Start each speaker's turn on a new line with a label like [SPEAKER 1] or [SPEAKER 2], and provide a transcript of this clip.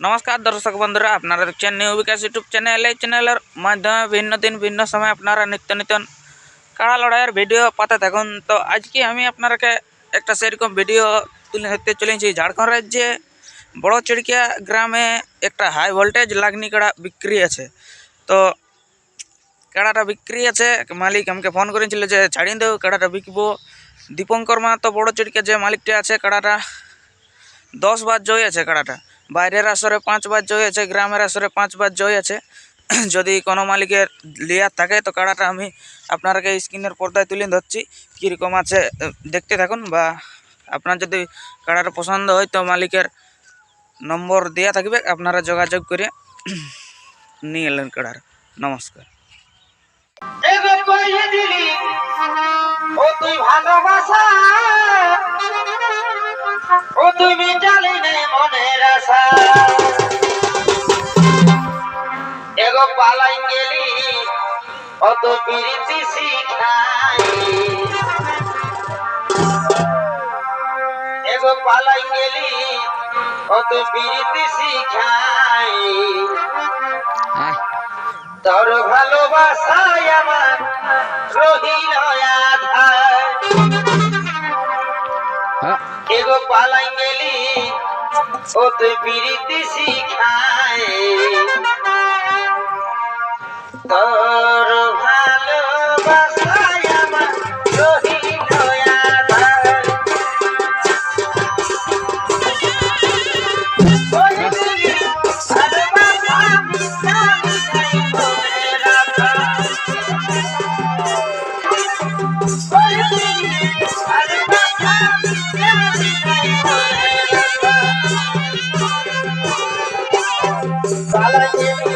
[SPEAKER 1] नमस्कार दर्शक बंधुरा अपनारा देखছেন নিউ বিকাশ ইউটিউব চ্যানেল। এই চ্যানেলের মাধ্যমে ভিন্ন দিন ভিন্ন সময় আপনারা নিত্য নতুন কাড়া লড়াইয়ের ভিডিও পাতে থাকুন। তো আজকে আমি আপনাদেরকে একটা সেরকম ভিডিও তুলে ধরতে চলেছি। ঝাড়খণ্ড রাজ্যে বড় চিড়কিয়া গ্রামে একটা হাই ভোল্টেজ লাগনি কাড়া বিক্রি আছে। তো কাড়াটা বিক্রি আছে, মালিক আমাকে ফোন করেছিল যে ছাড়িয়ে দেও কাড়াটা বিকবো। দীপঙ্কর মাহাতো বড় চিড়কিয়া যে মালিকটা আছে, কাড়াটা 10 বার জয় আছে। কাড়াটা বাইরের আসরে 5 বার জয় আছে, গ্রামের আসরে 5 বার জয় আছে। যদি কোনো মালিকের লিয়ার থাকে তো কাড়াটা আমি আপনাকে স্ক্রিনের পর্দায় তুলে ধরছি, কীরকম আছে দেখতে থাকুন। বা আপনার যদি কাড়াটা পছন্দ হয় তো মালিকের নম্বর দেওয়া থাকবে, আপনারা যোগাযোগ করে নিয়ে এলেন কাড়ার। নমস্কার।
[SPEAKER 2] তুমি জানিলে মনের আশা এগো পালাই গেলি অত প্রীতি শিখাই, এগো পালাই গেলি অত প্রীতি শিখাই। তোর ভালোবাসায় আমার রহিল আধার, এগো পালাই গেলি ও তুই প্রীতি শিখাই। তোর ভালোবাসায় আমার রহিল আধার, পালাই গেলি